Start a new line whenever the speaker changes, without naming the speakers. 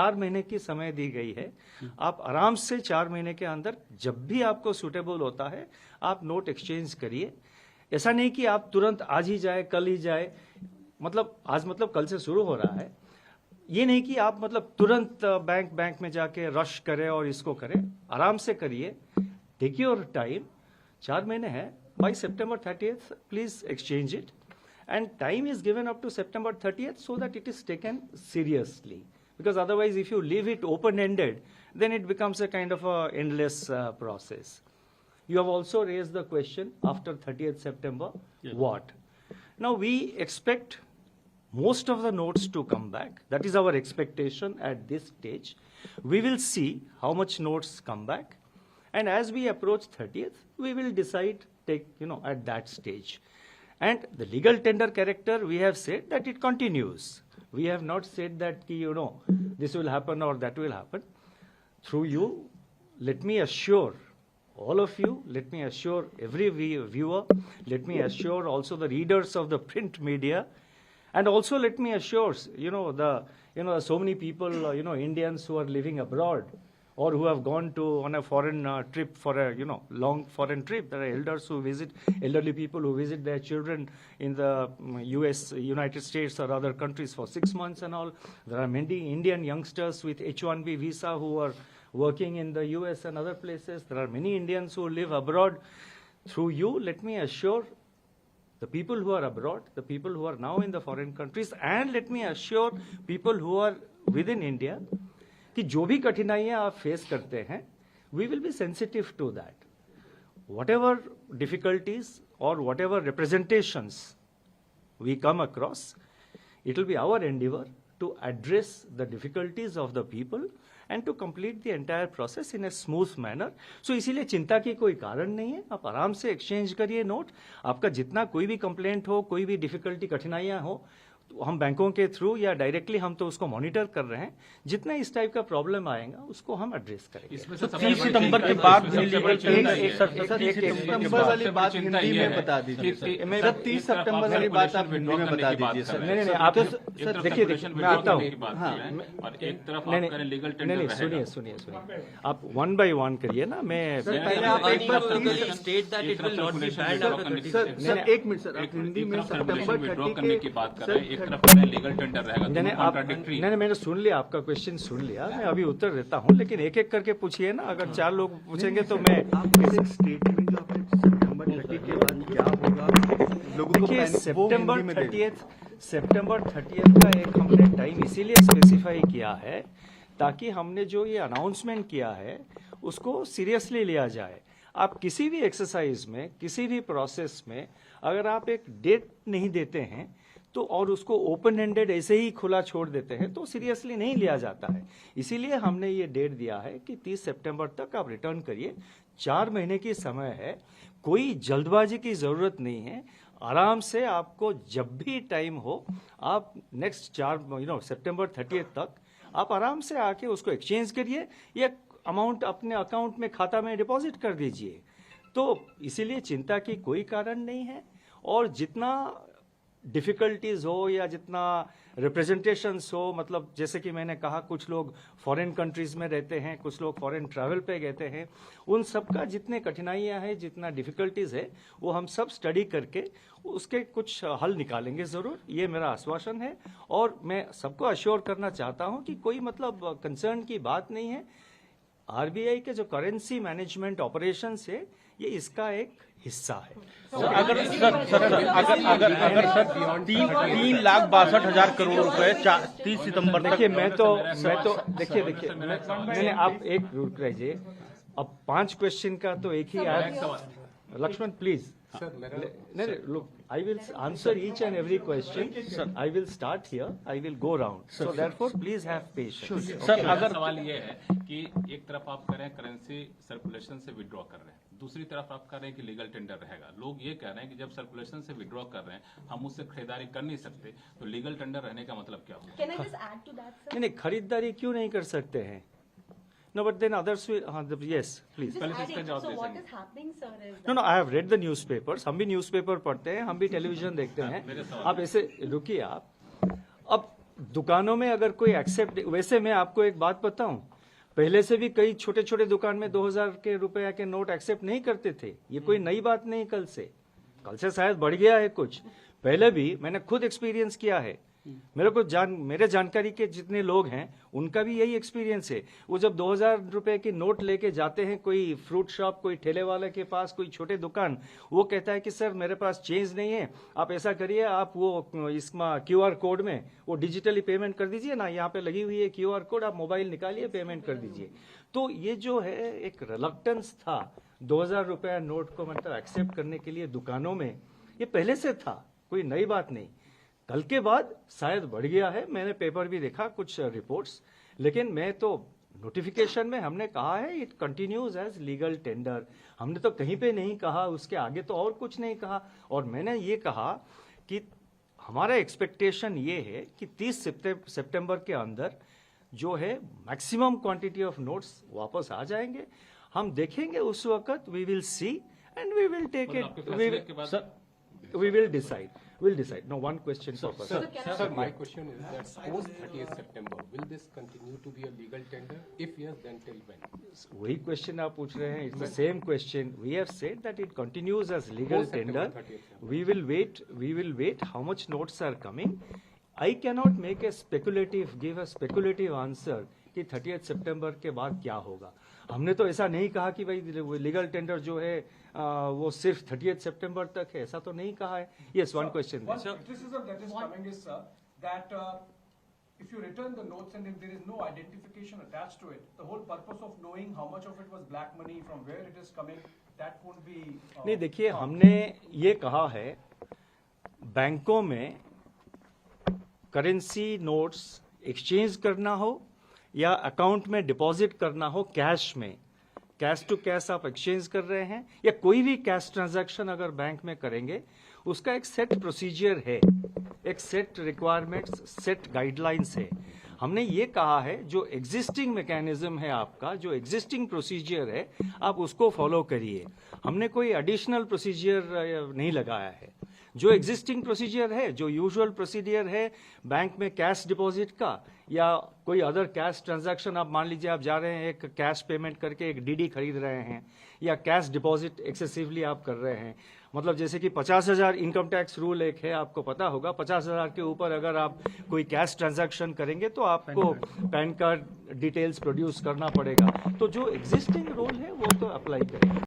4 महीने की समय दी गई है। आप आराम से 4 महीने के अंदर जब भी आपको सूटेबल होता है आप नोट एक्सचेंज करिए। ऐसा नहीं कि आप तुरंत आज ही जाए कल ही जाए, मतलब आज मतलब कल से शुरू हो रहा है। ये नहीं कि आप मतलब तुरंत बैंक में जाके रश करें और इसको करें, आराम से करिए, टेक योर टाइम। 4 महीने हैं, by September 30th please exchange it, and time is given up to September 30th so that it is taken seriously, because otherwise if you leave it open-ended then it becomes a kind of a endless process. You have also raised the question after 30th September, yes. What? Now we expect most of the notes to come back. That is our expectation at this stage. We will see how much notes come back, and as we approach 30th we will decide, at that stage. And the legal tender character, we have said that it continues. We have not said that, this will happen or that will happen. Through you, let me assure all of you, let me assure every viewer, let me assure also the readers of the print media, and also let me assure, so many people, Indians who are living abroad, or who have gone on a foreign trip for a long foreign trip. There are elderly people who visit their children in the United States or other countries for 6 months and all. There are many Indian youngsters with H-1B visa who are working in the US and other places. There are many Indians who live abroad. Through you, let me assure the people who are abroad, the people who are now in the foreign countries, and let me assure people who are within India, कि जो भी कठिनाइयां आप face करते हैं, we will be sensitive to that. Whatever difficulties or whatever representations we come across, it will be our endeavor to address the difficulties of the people and to complete the entire process in a smooth manner. So इसीलिए चिंता की कोई कारण नहीं है, आप आराम से एक्सचेंज करिए नोट। आपका जितना कोई भी कंप्लेंट हो, कोई भी डिफिकल्टी कठिनाइयां हो, हम बैंकों के थ्रू या डायरेक्टली हम तो उसको मॉनिटर कर रहे हैं। जितना इस टाइप का प्रॉब्लम आएगा उसको हम एड्रेस करेंगे।
इसमें 30 सितंबर के बाद
वाली बात हिंदी में बता दीजिए। मेरा 30 सितंबर वाली बात आप हिंदी में बता दीजिए सर।
नहीं, आप देखिए मैं आता हूँ। नहीं, सुनिए, आप 1 by 1 करिए ना। मैं
सर एक मिनट सर, आप हिंदी में September 30 की बात कर रहे हैं,
लीगल टेंडर रहेगा।
मैंने सुन लिया, आपका क्वेश्चन सुन लिया, मैं अभी उत्तर देता हूँ, लेकिन एक एक करके पूछिए ना। अगर 4 लोग पूछेंगे तो मैं
स्टेटमेंट जो आपने September 30 के बाद क्या होगा लोगों को
September 30th का एक हमने टाइम इसीलिए स्पेसिफाई किया है ताकि हमने जो ये अनाउंसमेंट किया है उसको सीरियसली लिया जाए। आप किसी भी एक्सरसाइज में, किसी भी प्रोसेस में अगर आप एक डेट नहीं देते हैं तो और उसको ओपन एंडेड ऐसे ही खुला छोड़ देते हैं तो सीरियसली नहीं लिया जाता है। इसीलिए हमने ये डेट दिया है कि 30 सितंबर तक आप रिटर्न करिए। 4 महीने की समय है, कोई जल्दबाजी की जरूरत नहीं है। आराम से आपको जब भी टाइम हो, आप नेक्स्ट September 30th तक आप आराम से आके उसको एक्सचेंज करिए या अमाउंट अपने अकाउंट में, खाता में डिपॉजिट कर दीजिए। तो इसीलिए चिंता की कोई कारण नहीं है। और जितना डिफिकल्टीज हो या जितना रिप्रेजेंटेशंस हो, मतलब जैसे कि मैंने कहा कुछ लोग फॉरेन कंट्रीज में रहते हैं, कुछ लोग फॉरेन ट्रैवल पे गए हैं, उन सब का जितने कठिनाइयां हैं, जितना डिफिकल्टीज है, वो हम सब स्टडी करके उसके कुछ हल निकालेंगे ज़रूर। ये मेरा आश्वासन है और मैं सबको अश्योर करना चाहता हूँ कि कोई मतलब कंसर्न की बात नहीं है। आरबीआई के जो करेंसी मैनेजमेंट ऑपरेशंस है, ये इसका एक हिस्सा है।
अगर 3,62,000 करोड़ रुपए 30 सितंबर तक,
देखिए मैं तो देखिए मैंने आप एक रुक रहिए। अब 5 क्वेश्चन का तो एक ही आया। Lakshman please, look, I will answer each and every question. Sir, I will start here. I will go round. So therefore, please have patience.
Sir, अगर
सवाल ये है कि एक तरफ आप कह रहे हैं करेंसी सर्कुलेशन से विड्रॉ कर रहे हैं, दूसरी तरफ आप कह रहे हैं कि लीगल टेंडर रहेगा। लोग ये कह रहे हैं कि जब सर्कुलेशन से विड्रॉ कर रहे हैं हम उससे खरीदारी कर नहीं सकते, तो लीगल टेंडर रहने का मतलब क्या होगा?
Can I just add to that, sir?
नहीं, खरीदारी क्यों नहीं कर सकते हैं? No, but then others will. Yes, please.
So what is happening, sir?
No, I have read the newspapers. हम भी न्यूज़पेपर पढ़ते हैं, हम भी टेलीविजन देखते हैं। आप ऐसे रुकिए आप। अब दुकानों में अगर कोई एक्सेप्ट, वैसे मैं आपको एक बात बताऊं, पहले से भी कई छोटे छोटे दुकान में 2000 के रुपया के नोट एक्सेप्ट नहीं करते थे। ये कोई नई बात नहीं, कल से शायद बढ़ गया है कुछ। पहले भी मैंने खुद एक्सपीरियंस किया है, मेरे जानकारी के जितने लोग हैं उनका भी यही एक्सपीरियंस है। वो जब 2000 रुपए की नोट लेके जाते हैं कोई फ्रूट शॉप, कोई ठेले वाले के पास, कोई छोटे दुकान, वो कहता है कि सर मेरे पास चेंज नहीं है, आप ऐसा करिए, आप वो इसमें QR कोड में वो डिजिटली पेमेंट कर दीजिए ना, यहाँ पे लगी हुई है QR कोड, आप मोबाइल निकालिए, पेमेंट कर दीजिए। तो ये जो है एक रिलक्टेंस था 2000 रुपया नोट को मतलब एक्सेप्ट करने के लिए दुकानों में, ये पहले से था, कोई नई बात नहीं। कल के बाद शायद बढ़ गया है, मैंने पेपर भी देखा कुछ रिपोर्ट्स, लेकिन मैं तो नोटिफिकेशन में हमने कहा है it continues as legal tender, हमने तो कहीं पे नहीं कहा, उसके आगे तो और कुछ नहीं कहा। और मैंने ये कहा कि हमारा एक्सपेक्टेशन ये है कि 30 सितंबर के अंदर जो है मैक्सिमम क्वांटिटी ऑफ नोट्स वापस आ जाएंगे। हम देखेंगे उस वक्त, we will see and we will take it, we will decide. No, one question per person.
Sir, my question is that post 30th September, will this continue to be a legal tender? If yes, then till when?
वही question आप पूछ रहे हैं, it's the same question. We have said that it continues as legal tender. We will wait how much notes are coming. I cannot give a speculative answer कि 30th सितंबर के बाद क्या होगा। हमने तो ऐसा नहीं कहा कि भाई लीगल टेंडर जो है वो सिर्फ 30th सितंबर तक है, ऐसा तो नहीं कहा है। Yes, one question.
One criticism that is coming is, sir, that if you return the notes and if there is no identification attached to it, the whole purpose of knowing how much of it was black money, from where it is coming, that won't be.
नहीं, देखिए, हमने ये कहा है बैंकों में currency notes exchange करना हो या अकाउंट में डिपॉजिट करना हो, कैश में, कैश टू कैश आप एक्सचेंज कर रहे हैं या कोई भी कैश ट्रांजैक्शन अगर बैंक में करेंगे, उसका एक सेट प्रोसीजर है, एक सेट रिक्वायरमेंट्स, सेट गाइडलाइंस है। हमने ये कहा है जो एग्जिस्टिंग मैकेनिज्म है आपका, जो एग्जिस्टिंग प्रोसीजर है, आप उसको फॉलो करिए। हमने कोई एडिशनल प्रोसीजर नहीं लगाया है। जो एग्जिस्टिंग प्रोसीजर है, जो यूजुअल प्रोसीजर है बैंक में कैश डिपॉजिट का या कोई अदर कैश ट्रांजैक्शन, आप मान लीजिए आप जा रहे हैं एक कैश पेमेंट करके एक डीडी खरीद रहे हैं या कैश डिपॉजिट एक्सेसिवली आप कर रहे हैं, मतलब जैसे कि 50,000 इनकम टैक्स रूल एक है, आपको पता होगा, 50,000 के ऊपर अगर आप कोई कैश ट्रांजैक्शन करेंगे तो आपको पैन कार्ड डिटेल्स प्रोड्यूस करना पड़ेगा। तो जो एग्जिस्टिंग रूल है वो तो अप्लाई करेंगे।